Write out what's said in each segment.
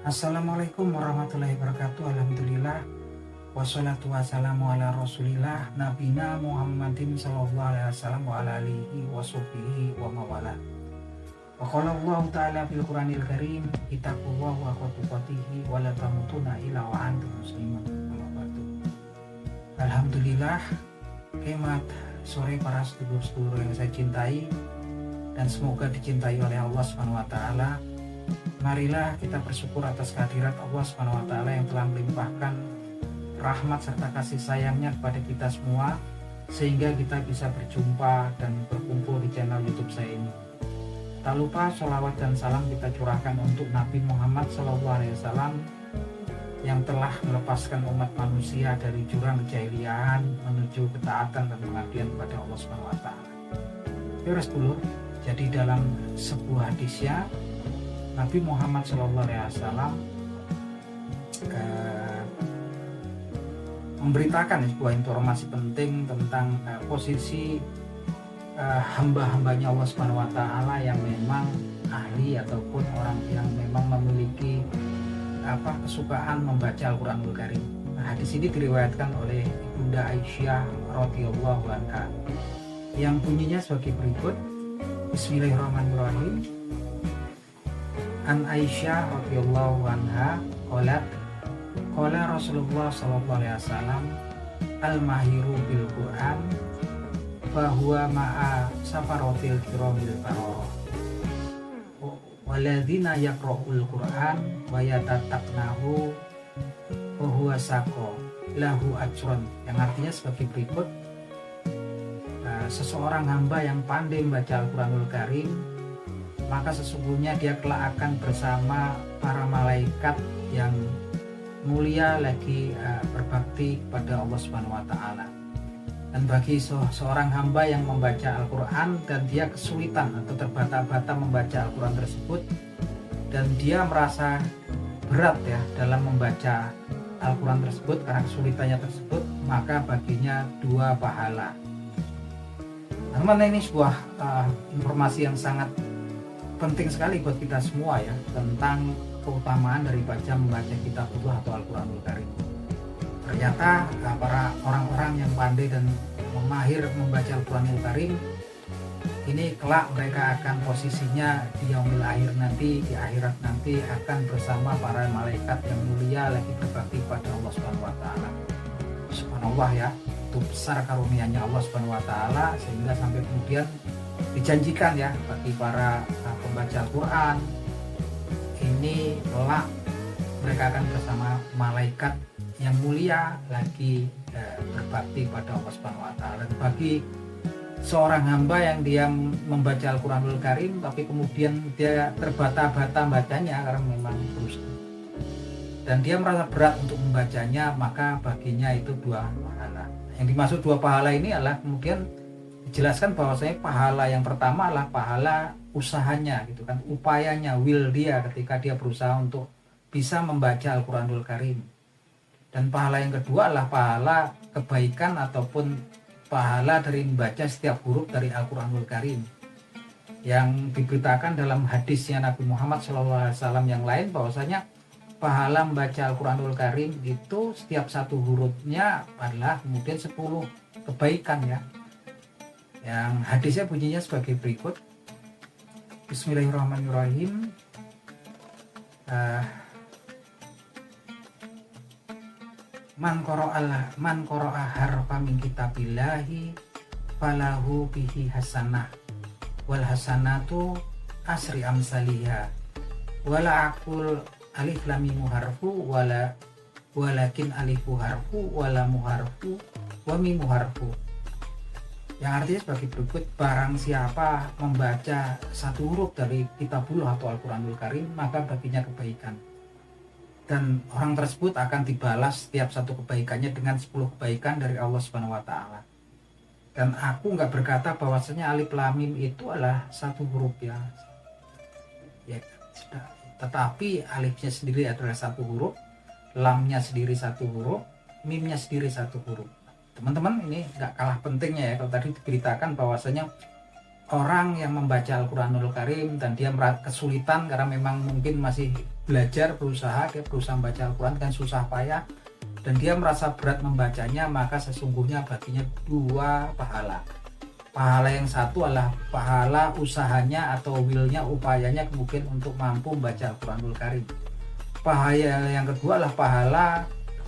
Assalamualaikum warahmatullahi wabarakatuh. Alhamdulillah wassalatu wassalamu ala rasulillah nabina Muhammadin sallallahu alaihi wasallam wa ala alihi wa sahbihi wa mawala. Wa qala Allah ta'ala fil Qur'anil Karim, ittaqullaha wa tuqatihi wa la tamutunna illa wa antum muslimun. Alhamdulillah, kemat sore para sedulur-sedulur yang saya cintai dan semoga dicintai oleh Allah Subhanahu wa taala. Marilah kita bersyukur atas kehadirat Allah Subhanahu wa taala yang telah melimpahkan rahmat serta kasih sayangnya kepada kita semua sehingga kita bisa berjumpa dan berkumpul di channel YouTube saya ini. Tak lupa sholawat dan salam kita curahkan untuk Nabi Muhammad SAW yang telah melepaskan umat manusia dari jurang kejahiliahan menuju ketaatan dan pengabdian kepada Allah Subhanahu wa taala. Ya sedulur, jadi dalam sebuah hadisnya Nabi Muhammad SAW memberitakan sebuah informasi penting tentang posisi hamba-hambanya Allah Subhanahu wa taala yang memang ahli ataupun orang yang memang memiliki kesukaan membaca Al-Qur'anul Karim. Hadis ini diriwayatkan oleh Ibunda Aisyah radhiyallahu anha yang bunyinya sebagai berikut. Bismillahirrahmanirrahim. An Aisyah radhiyallahu anha qalat qala Rasulullah sallallahu alaihi wasallam al-mahiru bil Qur'an fa huwa ma'a safarotil kiramil bararah waladzina yaqra'ul Qur'an wa yatataknahu wa huwa saqo lahu ajrun, yang artinya sebagai berikut. Seseorang hamba yang pandai membaca Al-Qur'anul Karim, maka sesungguhnya dia kelak akan bersama para malaikat yang mulia lagi berbakti kepada Allah Subhanahu wa taala. Dan bagi seorang hamba yang membaca Al-Qur'an dan dia kesulitan atau terbata-bata membaca Al-Qur'an tersebut dan dia merasa berat ya dalam membaca Al-Qur'an tersebut karena kesulitannya tersebut, maka baginya 2 pahala. Teman-teman, ini sebuah informasi yang sangat penting sekali buat kita semua ya, tentang keutamaan dari membaca kitabullah atau Al-Qur'anul Karim. Ternyata para orang-orang yang pandai dan mahir membaca Al-Qur'anul Karim ini kelak mereka akan posisinya di yaumil akhir nanti, di akhirat nanti akan bersama para malaikat yang mulia lagi berbakti pada Allah Subhanahu wa taala. Subhanallah ya, itu besar karunia-Nya Allah Subhanahu wa taala sehingga sampai kemudian dijanjikan ya bagi para pembaca Al-Quran ini kelak mereka akan bersama malaikat yang mulia lagi berbakti pada Allah Subhanahu wa taala. Bagi seorang hamba yang dia membaca Al-Qur'anul Karim tapi kemudian dia terbata-bata bacanya karena memang terus dan dia merasa berat untuk membacanya, maka baginya itu 2 pahala. Yang dimaksud 2 pahala ini adalah kemudian dijelaskan bahwasanya pahala yang pertama adalah pahala usahanya gitu kan, upayanya, will dia ketika dia berusaha untuk bisa membaca Al-Qur'anul Karim. Dan pahala yang kedua adalah pahala kebaikan ataupun pahala dari membaca setiap huruf dari Al-Qur'anul Karim. Yang diberitakan dalam hadisnya Nabi Muhammad SAW yang lain bahwasanya pahala membaca Al-Qur'anul Karim itu setiap 1 hurufnya adalah kemudian 10 kebaikan ya. Yang hadisnya bunyinya sebagai berikut. Bismillahirrahmanirrahim. Man qara'a harfa min kitabillahi falahu bihi hasanah wal hasanatu asri amsaliha wala aqul alif lam mim harfu walakin alifu harfu wala muharfu wa mim harfu, yang artinya sebagai berikut. Barang siapa membaca 1 huruf dari kitabullah atau Al-Qur'anul Karim, maka baginya kebaikan dan orang tersebut akan dibalas setiap 1 kebaikannya dengan 10 kebaikan dari Allah Subhanahu wa taala. Dan aku nggak berkata bahwasanya alif lam mim itu adalah 1 huruf ya, tetapi alifnya sendiri adalah 1 huruf, lamnya sendiri 1 huruf, mimnya sendiri 1 huruf. Teman-teman, ini nggak kalah pentingnya ya. Kalau tadi diberitakan bahwasanya orang yang membaca Al-Quranul Karim dan dia kesulitan karena memang mungkin masih belajar, dia berusaha membaca Al-Quran kan susah payah, dan dia merasa berat membacanya, maka sesungguhnya baginya 2 pahala. Pahala yang satu adalah pahala usahanya atau willnya, upayanya kemudian untuk mampu membaca Al-Quranul Karim. Pahala yang kedua adalah pahala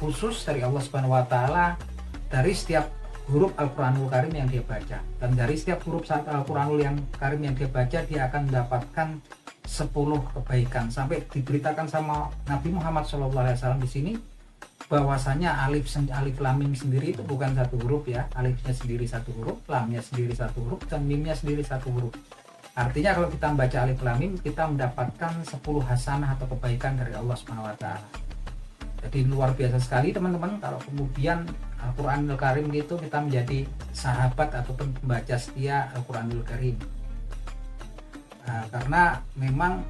khusus dari Allah Subhanahu wa Ta'ala dari setiap huruf Al-Quranul Karim yang dia baca, dan dari setiap huruf Al-Quranul Karim yang dia baca dia akan mendapatkan 10 kebaikan. Sampai diberitakan sama Nabi Muhammad SAW di sini bahwasanya alif lam mim sendiri itu bukan satu huruf ya, alifnya sendiri satu huruf, lamnya sendiri satu huruf, dan mimnya sendiri satu huruf. Artinya kalau kita membaca alif lam mim kita mendapatkan 10 hasanah atau kebaikan dari Allah Subhanahu wa Ta'ala. Jadi luar biasa sekali teman-teman kalau kemudian Al-Quranul Karim itu kita menjadi sahabat ataupun pembaca setia Al-Quranul Karim. Karena memang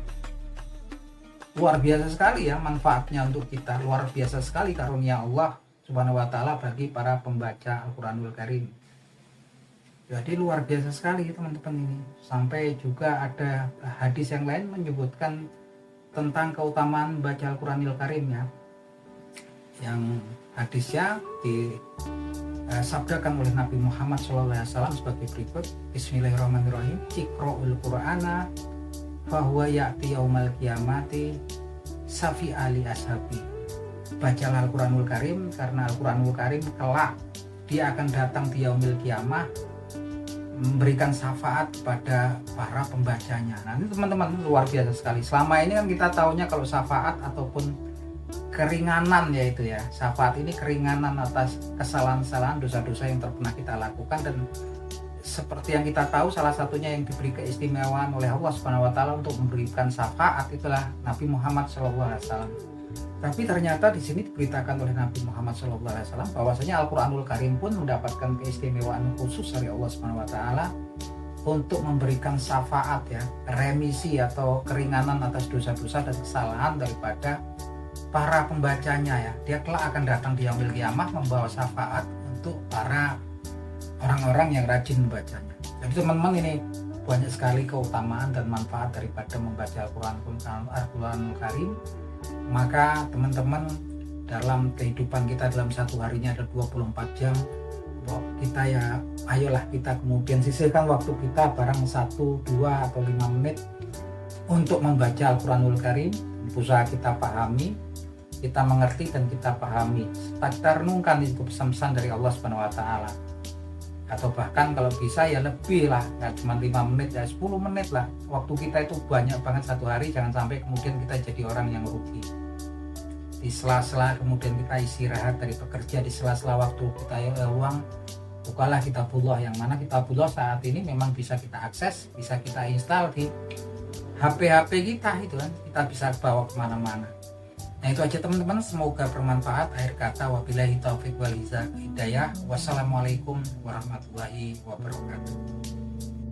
luar biasa sekali ya manfaatnya untuk kita, luar biasa sekali karunia Allah Subhanahu wa Ta'ala bagi para pembaca Al-Quranul Karim. Jadi luar biasa sekali teman-teman ini. Sampai juga ada hadis yang lain menyebutkan tentang keutamaan baca Al-Quranul Karim ya, yang hadisnya disabdakan oleh Nabi Muhammad SAW sebagai berikut. Bismillahirrahmanirrahim. Iqra'ul Qur'ana fahuwa ya'ti yaumal qiyamati safi ali ashabi. Bacalah Al-Quranul Karim karena Al-Quranul Karim kelak dia akan datang di yaumil qiyamah memberikan syafaat kepada para pembacanya. Nah ini teman-teman luar biasa sekali. Selama ini kan kita taunya kalau syafaat ataupun keringanan yaitu ya, syafaat ini keringanan atas kesalahan-kesalahan, dosa-dosa yang pernah kita lakukan, dan seperti yang kita tahu salah satunya yang diberi keistimewaan oleh Allah Subhanahu wa Ta'ala untuk memberikan syafaat itulah Nabi Muhammad SAW. Tapi ternyata di sini diberitakan oleh Nabi Muhammad SAW bahwasanya Al-Quranul Karim pun mendapatkan keistimewaan khusus dari Allah Subhanahu wa Ta'ala untuk memberikan syafaat ya, remisi atau keringanan atas dosa-dosa dan kesalahan daripada para pembacanya ya. Dia kelak akan datang di yaumil qiyamah membawa syafaat untuk para orang-orang yang rajin membacanya. Jadi teman-teman ini banyak sekali keutamaan dan manfaat daripada membaca Al-Quranul Karim. Maka teman-teman dalam kehidupan kita dalam satu harinya ada 24 jam, kita ya ayolah kita kemudian sisihkan waktu kita barang 1, 2 atau 5 menit untuk membaca Al-Quranul Karim. Usaha kita pahami, kita mengerti dan kita pahami, kita renungkan itu pesan-pesan dari Allah Subhanahu wa Ta'ala. Atau bahkan kalau bisa ya lebih lah, nggak cuma 5 menit ya 10 menit lah. Waktu kita itu banyak banget satu hari, jangan sampai kemudian kita jadi orang yang rugi. Di sela-sela kemudian kita istirahat dari bekerja, di sela-sela waktu kita luang, bukalah kitabullah, yang mana kitabullah saat ini memang bisa kita akses, bisa kita install di HP kita itu kan, kita bisa bawa kemana-mana. Nah itu aja teman-teman, semoga bermanfaat. Akhir kata wabillahi taufiq wal hidayah. Wassalamualaikum warahmatullahi wabarakatuh.